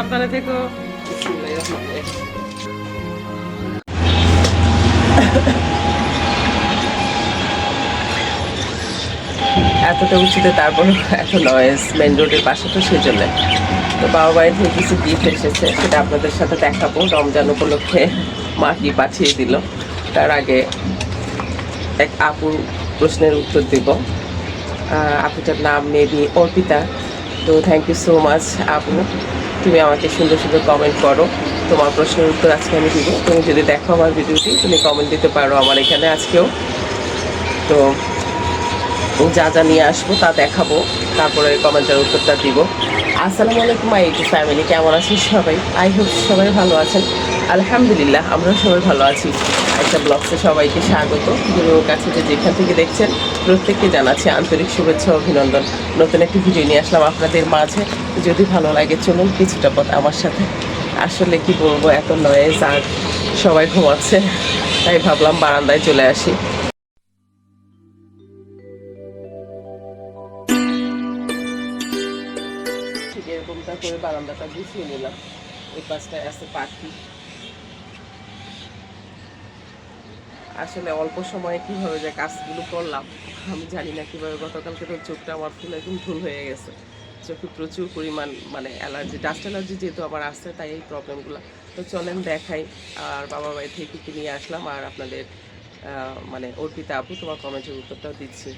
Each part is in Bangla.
সাবধানে থেকো। এতটা উঁচুতে তারপর এত নয়েজ, মেন রোডের পাশে তো সেজন্য। তো বাবা বাড়ি থেকে কিছু গিফট এসেছে, সেটা আপনাদের সাথে দেখাবো। রমজান উপলক্ষে মা কি পাঠিয়ে দিল। তার আগে এক আপুর প্রশ্নের উত্তর দেব। আপুটার নাম মেবি অর্পিতা। তো থ্যাংক ইউ সো মাচ আপু, তুমি আমাকে সুন্দর সুন্দর কমেন্ট করো। তোমার প্রশ্নের উত্তর আজকে আমি দিব। তুমি যদি দেখো আমার ভিডিওটি, তুমি কমেন্ট দিতে পারো আমার এখানে আজকেও। তো যা যা নিয়ে আসবো তা দেখাবো, তারপরে কমেন্টের উত্তরটা দিব। আসসালামু আলাইকুম মাই ইউটিউব ফ্যামিলি, কেমন আছেন সবাই? আই হোপ সবাই ভালো আছেন। আলহামদুলিল্লাহ আমরাও সবাই ভালো আছি। একটা ব্লগসে সবাইকে স্বাগত। দূরের কাছে যে যেখান থেকে দেখছেন প্রত্যেককে জানাচ্ছি আন্তরিক শুভেচ্ছা অভিনন্দন। নতুন একটি ভিডিও নিয়ে আসলাম আপনাদের মাঝে। যদি ভালো লাগে চলুন কিছুটা পথ আমার সাথে। আসলে কি বলবো, এত নয়েজ আর সবাই ঘুমাচ্ছে, তাই ভাবলাম বারান্দায় চলে আসি। ঠিক এরকমটা করে বারান্দাটা গুছিয়ে নিলাম। এই পাশটায় আছে পাখি। আসলে অল্প সময়ে কিভাবে যে কাজগুলো করলাম আমি জানি না কিভাবে। গতকালকে তো চোখটা আমার ফুল একদম ঢুল হয়ে গেছে। চোখে প্রচুর পরিমাণ মানে অ্যালার্জি, ডাস্ট অ্যালার্জি যেহেতু আমার আসছে, তাই এই প্রবলেমগুলো। তো চলেন দেখাই। আর বাবা বাড়ি থেকে কী নিয়ে আসলাম, আর আপনাদের মানে অর্পিতা আপু তোমার কমেন্টের উত্তরটাও দিচ্ছি।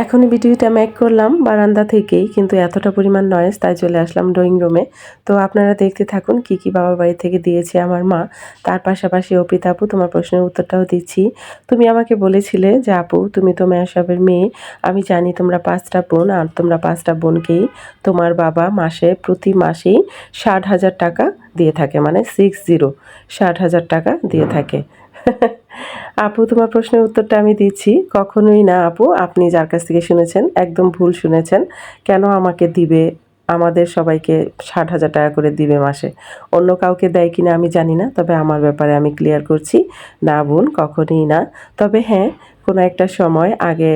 এখনই ভিডিওটা মেক করলাম বারান্দা থেকেই, কিন্তু এতটা পরিমাণ নয়েজ, তাই চলে আসলাম ড্রয়িং রুমে। তো আপনারা দেখতে থাকুন কি কি বাবার বাড়ি থেকে দিয়েছে আমার মা। তার পাশাপাশি অর্পিতা আপু তোমার প্রশ্নের উত্তরটাও দিচ্ছি। তুমি আমাকে বলেছিলে যে আপু তুমি তো মেয়া সাহেবের মেয়ে, আমি জানি তোমরা 5টা বোন, আর তোমরা 5টা বোনকেই তোমার বাবা প্রতি মাসেই 60,000 টাকা দিয়ে থাকে, মানে 60,000 টাকা দিয়ে থাকে। আপু তোমার প্রশ্নের উত্তরটা আমি দিচ্ছি। কখনোই না আপু, আপনি যার কাছ থেকে শুনেছেন একদম ভুল শুনেছেন। কেন আমাকে দিবে? আমাদের সবাইকে 60,000 টাকা করে দিবে মাসে। অন্য কাউকে দেয় কিনা আমি জানি না, তবে আমার ব্যাপারে আমি ক্লিয়ার করছি, না বোন, কখনোই না। তবে হ্যাঁ, কোনো একটা সময় আগে,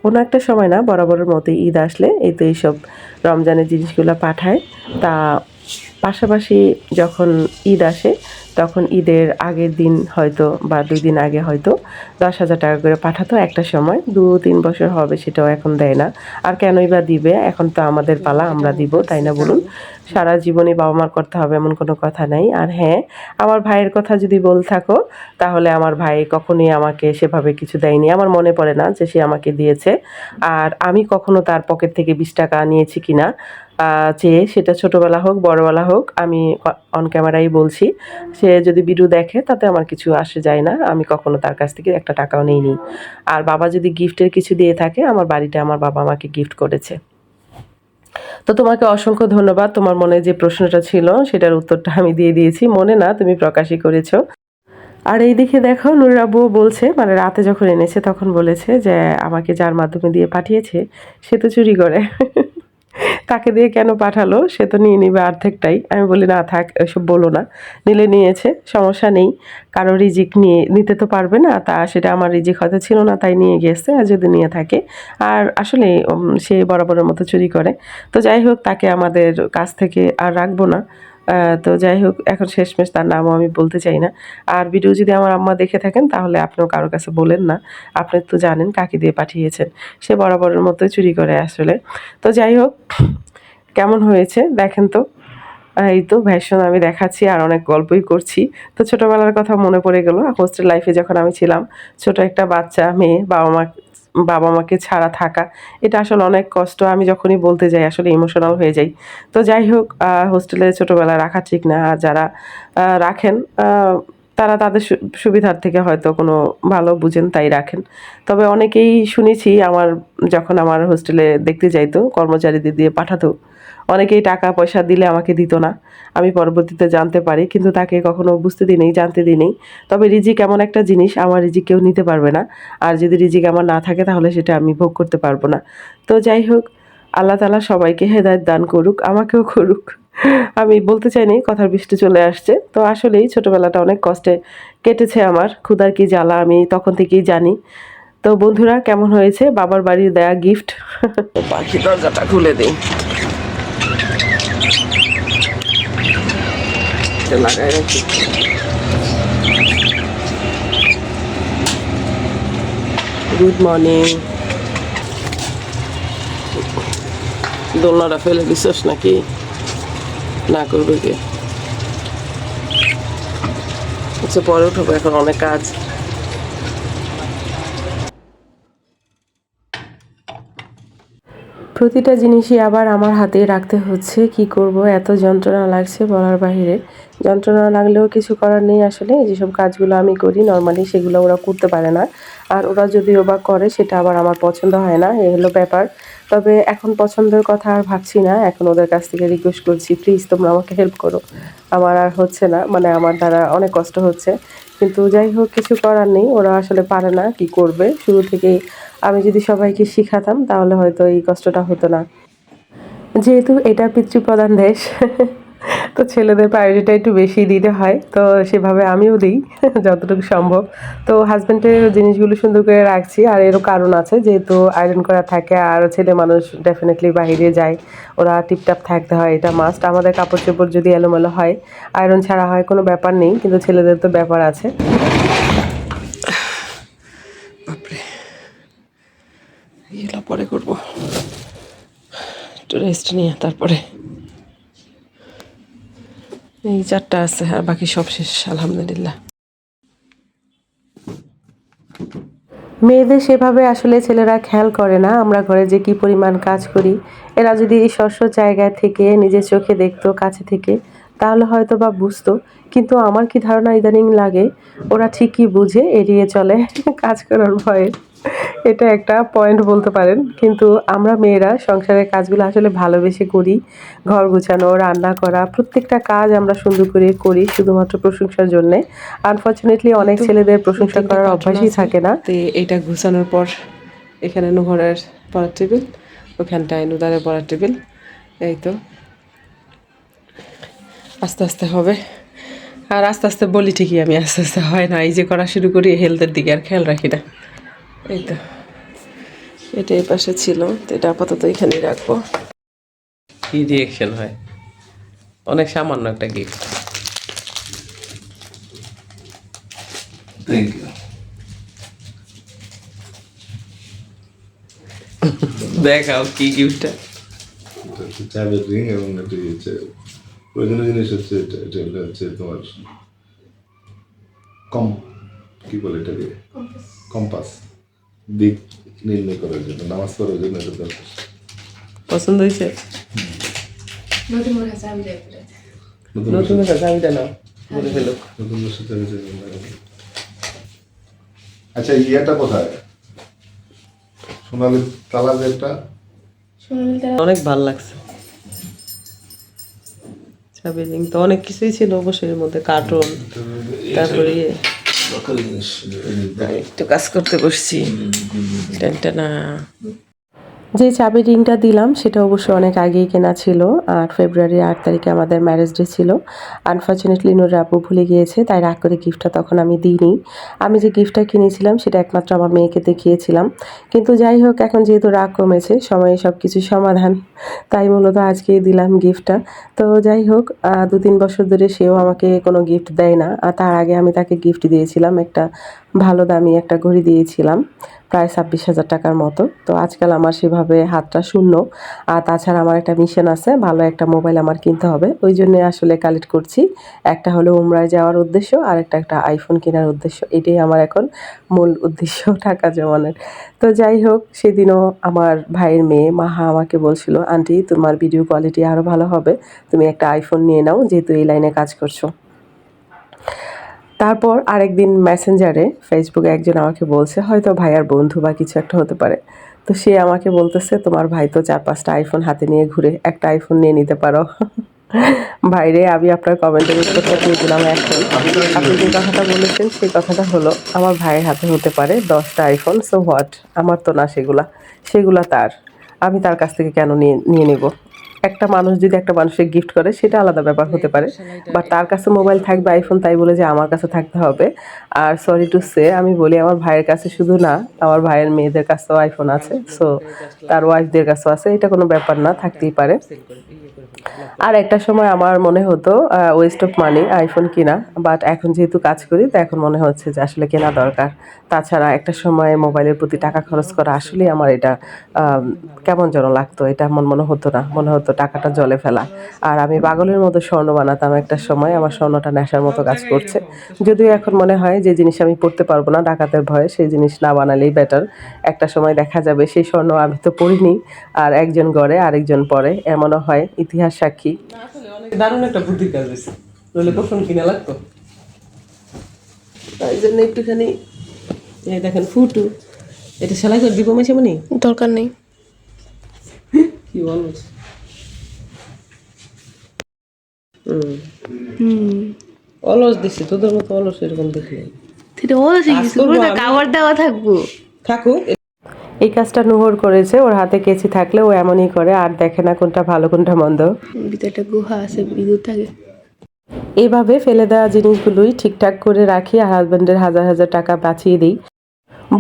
কোনো একটা সময় না, বরাবরের মতো ঈদ আসলে এই তো এইসব রমজানের জিনিসগুলো পাঠায়। তা পাশাপাশি যখন ঈদ আসে তখন ঈদের আগের দিন হয়তো বা 2 দিন আগে হয়তো 10,000 টাকা করে পাঠাতো একটা সময়। 2-3 বছর হবে সেটাও এখন দেয় না। আর কেনই বা দিবে? এখন তো আমাদের পালা, আমরা দিব, তাই না বলুন? সারা জীবনই বাবা মার করতে হবে এমন কোনো কথা নাই। আর হ্যাঁ, আমার ভাইয়ের কথা যদি বলে থাকো, তাহলে আমার ভাই কখনোই আমাকে সেভাবে কিছু দেয়নি। আমার মনে পড়ে না যে সে আমাকে দিয়েছে। আর আমি কখনো তার পকেট থেকে 20 টাকা নিয়েছি কিনা চেয়ে, সেটা ছোটোবেলা হোক বড়বেলা হোক, আমি অন ক্যামেরাই বলছি। সে যদি ভিডিও দেখে তাতে আমার কিছু আসে যায় না, আমি কখনো তার কাছ থেকে একটা টাকাও নিইনি। আর বাবা যদি গিফটের কিছু দিয়ে থাকে, আমার বাড়িতে আমার বাবা আমাকে গিফট করেছে। তো তোমাকে অসংখ্য ধন্যবাদ। তোমার মনে যে প্রশ্নটা ছিল সেটার উত্তরটা আমি দিয়ে দিয়েছি। মনে না, তুমি প্রকাশই করেছো। আর এই দিকে দেখো নুরুর আব্বু বলছে, মানে রাতে যখন এনেছে তখন বলেছে যে আমাকে যার মাধ্যমে দিয়ে পাঠিয়েছে সে তো চুরি করে। তাকে দিয়ে কেন পাঠালো, সে তো নিয়ে নিবে অর্ধেকটাই। আমি বলি না থাক, এসব বলো না, নিলে নিয়েছে, সমস্যা নেই। কারো রিজিক নিয়ে নিতে তো পারবে না, তা সেটা আমার রিজিক হয়তো ছিল না তাই নিয়ে গেছে, আর যদি নিয়ে থাকে। আর আসলে সে বরাবরের মতো চুরি করে। তো যাই হোক, তাকে আমাদের কাছ থেকে আর রাখবো না। তো যাই হোক, এখন শেষমেশ তার নামও আমি বলতে চাই না। আর ভিডিও যদি আমার আম্মা দেখে থাকেন তাহলে আপনিও কারোর কাছে বলেন না, আপনি তো জানেন কাকে দিয়ে পাঠিয়েছেন। সে বরাবরের মতোই চুরি করে আসলে। তো যাই হোক, কেমন হয়েছে দেখেন তো। এই তো ভ্যাশন আমি দেখাচ্ছি আর অনেক গল্পই করছি। তো ছোটোবেলার কথা মনে পড়ে গেল। হোস্টেল লাইফে যখন আমি ছিলাম, ছোট একটা বাচ্চা মেয়ে, বাবা মাকে ছাড়া থাকা, এটা আসলে অনেক কষ্ট। আমি যখনই বলতে যাই আসলে ইমোশনাল হয়ে যাই। তো যাই হোক, হোস্টেলে ছোটোবেলায় রাখা ঠিক না। আর যারা রাখেন তারা তাদের সুবিধার থেকে হয়তো কোনো ভালো বুঝেন তাই রাখেন। তবে অনেকেই শুনেছি, যখন আমার হোস্টেলে দেখতে যাইতো, কর্মচারীদের দিয়ে পাঠাতো, অনেকেই টাকা পয়সা দিলে আমাকে দিত না। আমি পরবর্তীতে জানতে পারি, কিন্তু তাকে কখনো বুঝতে দিই নাই, জানতে দিই নাই। তবে রিজিক এমন একটা জিনিস, আমার রিজিক কেউ নিতে পারবে না। আর যদি রিজিক আমার না থাকে তাহলে সেটা আমি ভোগ করতে পারবো না। তো যাই হোক, আল্লাহ তাআলা সবাইকে হেদায়েত দান করুক, আমাকেও করুক। আমি বলতে চাইনি, কথার বৃষ্টি চলে আসছে। তো আসলেই ছোটবেলাটা অনেক কষ্টে কেটেছে আমার। ক্ষুধার কি জ্বালা আমি তখন থেকেই জানি। তো বন্ধুরা, কেমন হয়েছে বাবার বাড়ির দেয়া গিফট? পাখি দরজাটা খুলে দিই। লাগাই রাখি। Good morning. দোলনাটা ফেলে দিছস নাকি? না করবে কি? আচ্ছা পরে উঠবো, এখন অনেক কাজ। প্রতিটা জিনিসই আবার আমার হাতেই রাখতে হচ্ছে, কি করব, এত যন্ত্রণা লাগছে বলার বাইরে। যন্ত্রণা লাগলেও কিছু করার নেই আসলে। যেসব কাজগুলো আমি করি নর্মালি সেগুলো ওরা করতে পারে না, আর ওরা যদিও বা করে সেটা আবার আমার পছন্দ হয় না, এই হলো ব্যাপার। তবে এখন পছন্দের কথা আর ভাবছি না, এখন ওদের কাছ থেকে রিকোয়েস্ট করছি প্লিজ তোমরা আমাকে হেল্প করো, আমার আর হচ্ছে না, মানে আমার দ্বারা অনেক কষ্ট হচ্ছে। কিন্তু যাই হোক কিছু করার নেই, ওরা আসলে পারে না, কি করবে। শুরু থেকেই আমি যদি সবাইকে শিখাতাম তাহলে হয়তো এই কষ্টটা হতো না। যেহেতু এটা পিতৃপ্রধান দেশ তো ছেলেদের প্রায়োরিটিটা একটু বেশি দিতে হয়, তো সেভাবে আমিও দিই যতটুকু সম্ভব। তো হাজব্যান্ডের জিনিসগুলো সুন্দর করে রাখছি, আর এরও কারণ আছে, যেহেতু আয়রন করা থাকে আর ছেলে মানুষ ডেফিনেটলি বাইরে যায়, ওরা টিপটাপ থাকতে হয়, এটা মাস্ট। আমাদের কাপড় চোপড় যদি এলোমেলো হয়, আয়রন ছাড়া হয় কোনো ব্যাপার নেই, কিন্তু ছেলেদের তো ব্যাপার আছে। বাপরে, এগুলো পরে করবো, একটু রেস্ট নিয়ে তারপরে। এই 4টা আছে আর বাকি সব শেষ আলহামদুলিল্লাহ। মেয়েদের সেভাবে আসলে ছেলেরা খেয়াল করে না আমরা ঘরে যে কি পরিমাণ কাজ করি। এরা যদি এই স্বস্ব জায়গায় থেকে নিজের চোখে দেখতো কাছে থেকে, তাহলে হয়তো বা বুঝতো। কিন্তু আমার কি ধারণা ইদানিং লাগে, ওরা ঠিকই বুঝে এড়িয়ে চলে কাজ করার ভয়ে। এটা একটা পয়েন্ট বলতে পারেন। কিন্তু আমরা মেয়েরা সংসারের কাজগুলো আসলে ভালোবেসে করি। ঘর গুছানো, রান্না করা, প্রত্যেকটা কাজ আমরা সুন্দর করে করি শুধুমাত্র প্রশংসার জন্যে। আনফরচুনেটলি অনেক ছেলেদের প্রশংসা করার অভ্যাসই থাকে না। তো এইটা গুছানোর পর এখানে নুহরের পড়ার টেবিল, ওখানটায় নুদারের পড়ার টেবিল। এই তো আস্তে আস্তে হবে। আর আস্তে আস্তে বলি ঠিকই, আমি আস্তে আস্তে হয় না, এই যে করা শুরু করি হেলথের দিকে আর খেয়াল রাখি না। এই তো এটা এই পাশে ছিল, তো এটা আপাতত এখানেই রাখবো। কি রিয়েকশন হয়, অনেক সামান্য একটা গিফট। Thank you. দেখাও কি গিফটটা। এটা হচ্ছে চাবের রিং এবং এটি হচ্ছে প্রয়োজনীয় জিনিস হচ্ছে এটা হচ্ছে তোমার কম কি বলে এটাকে, কম্পাস, দিক নির্ণয় করার জন্য, নামাজ পড়ার জন্য এটা দরকার। পছন্দ হয়েছে? নতুন চাবিটা নাও, বলে ফেলো। নতুন বছর চাবি চাবি। আচ্ছা ইয়েটা কোথায়, সোনালি তালা যে একটা, অনেক ভালো লাগছে। চাবি রিং তো অনেক কিছুই ছিল অবশ্যই, এর মধ্যে কার্টুন, তারপরে একটু কাজ করতে বসছি। টেনটেনা যে চাবির রিংটা দিলাম সেটা অবশ্য অনেক আগেই কেনা ছিল, আর ফেব্রুয়ারির 8 তারিখে আমাদের ম্যারেজ ডে ছিল। আনফর্চুনেটলি নুর আপু ভুলে গিয়েছে, তাই রাগ করে গিফটটা তখন আমি দিইনি। আমি যে গিফটটা কিনেছিলাম সেটা একমাত্র আমার মেয়েকে দেখিয়েছিলাম। কিন্তু যাই হোক, এখন যেহেতু রাগ কমেছে, সময়ে সব কিছু সমাধান, তাই মূলত আজকেই দিলাম গিফটটা। তো যাই হোক, 2-3 বছর ধরে সেও আমাকে কোনো গিফট দেয় না, আর তার আগে আমি তাকে গিফট দিয়েছিলাম, একটা ভালো দামি একটা ঘড়ি দিয়েছিলাম, প্রায় 26,000 টাকার মতো। তো আজকাল আমার সেভাবে হাতটা শূন্য। আর তাছাড়া আমার একটা মিশন আছে, ভালো একটা মোবাইল আমার কিনতে হবে, ওই জন্যে আসলে কালেক্ট করছি। একটা হলো উমরায় যাওয়ার উদ্দেশ্য, আর একটা আইফোন কেনার উদ্দেশ্য। এটাই আমার এখন মূল উদ্দেশ্য টাকা জমানোর। তো যাই হোক, সেদিনও আমার ভাইয়ের মেয়ে মাহা আমাকে বলছিল, আন্টি তোমার ভিডিও কোয়ালিটি আরও ভালো হবে, তুমি একটা আইফোন নিয়ে নাও, যেহেতু এই লাইনে কাজ করছো। তারপর আরেকদিন মেসেঞ্জারে ফেসবুকে একজন আমাকে বলছে, হয়তো ভাইয়ার বন্ধু বা কিছু একটা হতে পারে। তো সে আমাকে বলতেছে, তোমার ভাই তো 4-5টা আইফোন হাতে নিয়ে ঘুরে, একটা আইফোন নিয়ে নিতে পারো। ভাইরে, আমি আপনার কমেন্টের উত্তরটা দিয়ে দিলাম এখন। আপনি যে কথাটা বলেছেন সেই কথাটা হলো, আমার ভাইয়ের হাতে হতে পারে 10টা আইফোন, সো হোয়াট, আমার তো না সেগুলা, সেগুলা তার, আমি তার কাছ থেকে কেন নিয়ে নিয়ে নেব। একটা মানুষ যদি একটা মানুষকে গিফট করে সেটা আলাদা ব্যাপার হতে পারে, বা তার কাছে মোবাইল থাকবে আইফোন তাই বলে যে আমার কাছে থাকতে হবে। আর সরি টু সে, আমি বলি আমার ভাইয়ের কাছে শুধু না, আমার ভাইয়ের মেয়েদের কাছেও আইফোন আছে, সো তার ওয়াইফদের কাছেও আছে, এটা কোনো ব্যাপার না, থাকতেই পারে। আর একটা সময় আমার মনে হতো ওয়েস্ট অফ মানি আইফোন কিনা, বাট এখন যেহেতু কাজ করি তো এখন মনে হচ্ছে যে আসলে কেনা দরকার। তাছাড়া একটা সময় মোবাইলের প্রতি টাকা খরচ করা আসলেই আমার এটা কেমন যেন লাগতো, এটা এমন মনে হতো না, মনে হতো টাকাটা জলে ফেলা। আর আমি পাগলের মতো স্বর্ণ বানাতাম একটা সময়, আমার স্বর্ণটা নেশার মতো কাজ করছে। যদিও এখন মনে হয় যে জিনিস আমি পড়তে পারবো না ডাকাতের ভয়ে, সেই জিনিস না বানালেই বেটার। একটা সময় দেখা যাবে সেই স্বর্ণ আমি তো পড়িনি, আর একজন গড়ে আরেকজন পরে, এমনও হয়, ইতিহাস সাক্ষী। আসলে অনেক দারুণ একটা বুদ্ধি কাজ হয়েছে, নইলে কখন কিনা লাগতো। তাই জন্য একটুখানি এই দেখেন ফুটু, এটা সেলাই করে দিব মাসে মানে দরকার নেই। কি বলবো। অলস দিছি, তোদের মতো অলস এরকম দেখি নাই। সেটা বলছি কাজ কিছু করবো পুরো আমি। কাভার দেওয়া থাকবো। থাকুক। এই কাজটা নুহর করেছে, ওর হাতে কেচি থাকলে ও এমনই করে, আর দেখে না কোনটা ভালো কোনটা মন্দ। ভিতরে একটা গুহা আছে, বিদ্যুৎ থাকে। এইভাবে ফেলে দেওয়া জিনিসগুলোই ঠিকঠাক করে রাখি আর হাজব্যান্ডের হাজার হাজার টাকা বাঁচিয়ে দিই।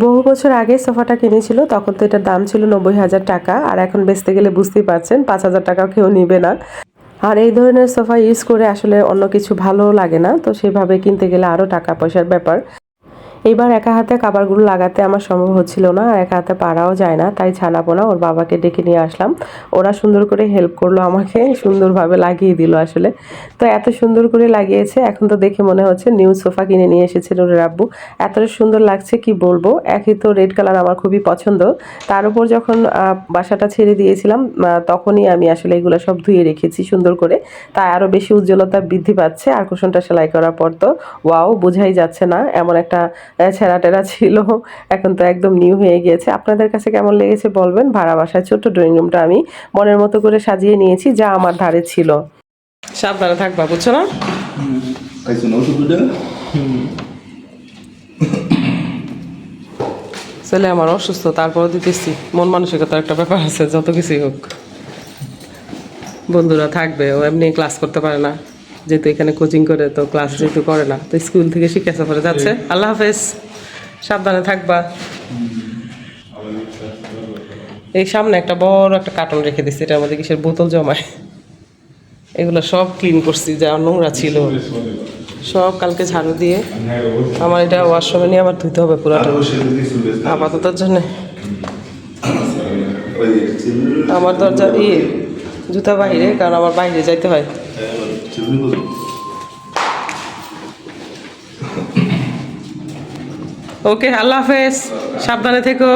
বহু বছর আগে সোফাটা কিনেছিল, তখন তো এটার দাম ছিল 90,000 টাকা, আর এখন বেচতে গেলে বুঝতেই পারছেন 5,000 টাকাও কেউ নিবে না। আর এই ধরনের সোফা ইউজ করে আসলে অন্য কিছু ভালো লাগে না, তো সেভাবে কিনতে গেলে আরও টাকা পয়সার ব্যাপার। এবার একা হাতে কাভারগুলো লাগাতে আমার সম্ভব হচ্ছিল না, আর একা হাতে পারাও যায় না, তাই ছানাপোনা ওর বাবাকে ডেকে নিয়ে আসলাম। ওরা সুন্দর করে হেল্প করলো আমাকে, সুন্দরভাবে লাগিয়ে দিল আসলে। তো এত সুন্দর করে লাগিয়েছে, এখন তো দেখে মনে হচ্ছে নিউ সোফা কিনে নিয়ে এসেছে ওর আব্বু। এতটা সুন্দর লাগছে কি বলবো, একই তো রেড কালার আমার খুবই পছন্দ। তার উপর যখন বাসাটা ছেড়ে দিয়েছিলাম তখনই আমি আসলে এগুলো সব ধুয়ে রেখেছি সুন্দর করে, তাই আরও বেশি উজ্জ্বলতা বৃদ্ধি পাচ্ছে। আর কুশনটা সেলাই করার পর তো ওয়াও, বোঝাই যাচ্ছে না এমন একটা ছেঁড়া টেরা ছিল, এখন তো একদম নিউ হয়ে গিয়েছে। আপনাদের কাছে কেমন লেগেছে বলবেন। ভাড়া বাসায় ছোট্ট ড্রয়িং রুমটা আমি মনের মতো করে সাজিয়ে নিয়েছি, যা আমার ধারে ছিল। সাবধানে থাকবা, বুঝছো না? খাইছো না ওষুধ দুইটা? ছেলে আমার অসুস্থ, তারপরও দিতেছি। মন মানসিকতার একটা ব্যাপার আছে, যত কিছুই হোক। বন্ধুরা থাকবে, ও এমনি ক্লাস করতে পারে না, যেহেতু এখানে কোচিং করে, তো ক্লাস যেহেতু করে না, তো স্কুল থেকে শিক্ষা সফরে যাচ্ছে। আল্লাহ হাফেজ, সাবধানে থাকবা। এই সামনে একটা বড় একটা কার্টন রেখে দিচ্ছি, এটার মধ্যে কিসের বোতল জমায়। এগুলো সব ক্লিন করছি, যা নোংরা ছিল সব কালকে ঝাড়ু দিয়ে আমার এটা ওয়াশরুমে নিয়ে আবার ধুতে হবে পুরাটা আপাততর জন্য। আমার দরজা জুতা বাইরে, কারণ আমার বাইরে যাইতে হয়। ওকে, আল্লাহ হাফেজ, সাবধানে থেকো।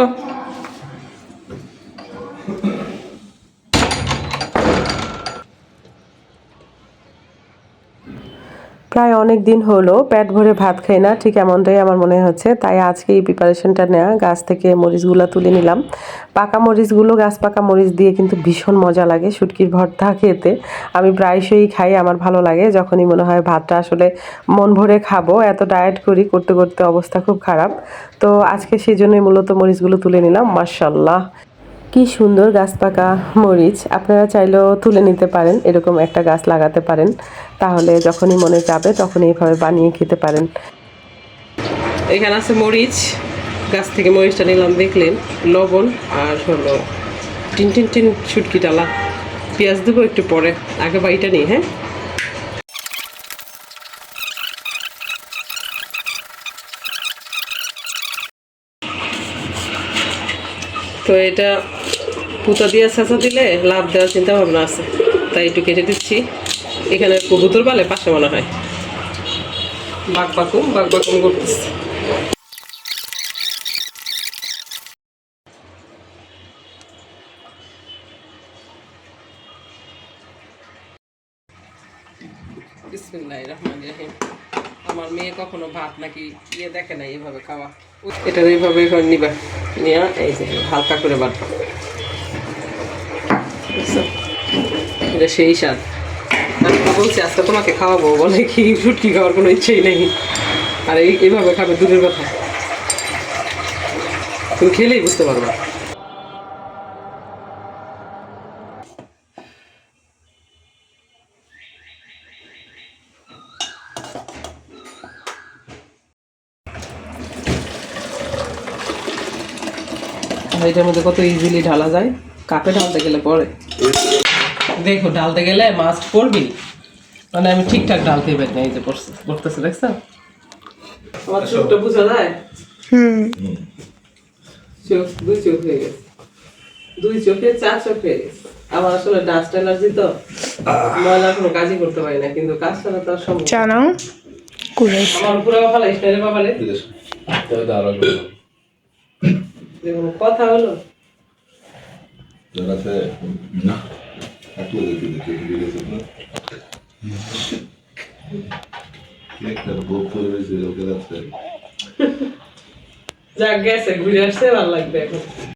প্রায় অনেক দিন হলো পেট ভরে ভাত খাই না, ঠিক এমনটাই আমার মনে হচ্ছে, তাই আজকে এই প্রিপারেশনটা নেওয়া। গাছ থেকে মরিচগুলো তুলে নিলাম। পাকা মরিচগুলো, গাছ পাকা মরিচ দিয়ে কিন্তু ভীষণ মজা লাগে শুটকির ভর্তা খেতে। আমি প্রায়শই খাই, আমার ভালো লাগে যখনই মনে হয় ভাতটা আসলে মন ভরে খাবো। এত ডায়েট করি, করতে করতে অবস্থা খুব খারাপ। তো আজকে সেই জন্যই মূলত মরিচগুলো তুলে নিলাম। মাশাআল্লাহ, কি সুন্দর গাছ পাকা মরিচ। আপনারা চাইলেও তুলে নিতে পারেন, এরকম একটা গাছ লাগাতে পারেন, তাহলে যখনই মনে যাবে তখন এইভাবে বানিয়ে খেতে পারেন। এখানে আছে মরিচ, গাছ থেকে মরিচটা নিলাম, দেখলেন, লবণ আর হলো টিন টিন টিন শুটকি ডালা। পেঁয়াজ দেবো একটু পরে, আগে বাড়িটা নিই। হ্যাঁ, তো এটা পুতা দিয়ে চেঁচা দিলে লাভ দেওয়ার চিন্তা ভাবনা আছে, তাই একটু কেটে দিচ্ছি। এখানে কবুতর পালে পাশে মনে হয়, বাঘ বাকুম করতেছে। বিসমিল্লাহির রহমানির রহিম। আমার মেয়ে কখনো ভাত নাকি দেখে না এইভাবে খাওয়া। এটা এইভাবে করে নিবা, নিয়ে এই যে হালকা করে বাটবা, এটা সেই স্বাদ। আমি তো বলছি আজকে তোমাকে খাওয়াবো, বলে কি শুটকি খাওয়ার কোনো ইচ্ছেই নেই, আর এইভাবে খাবে দূরের কথা, তুমি খেলেই বুঝতে পারবা। এটার মধ্যে কত ইজিলি ঢালা যায়, কাপে ঢালতে গেলে পরে দেখো ডালতে গেলে মাস্ক পড়বি, মানে আমি ঠিকঠাক ডালতে পারি না, এই যে পড়তেছে দেখছো আমার চোখটা বুঝা যায়, চোখ দুই চোখ হয়ে গেছে, দুই চোখে 4 চোখ হয়ে গেছে। আমার আসলে ডাস্ট অ্যালার্জি তো, ময়লা কোনো কাজই করতে পারি না, কিন্তু কাজ ছাড়া তো আর সম্ভব না। জানাও কুড়াই আমার পুরো ভালো ইসমাইল বাবারে দেখুন কথা হলো আছে না একটু দেখি দেখি একটা বুক করে রয়েছে ওকে আছে যাক গেছে, ঘুরে আসছে, ভালো লাগবে এখন।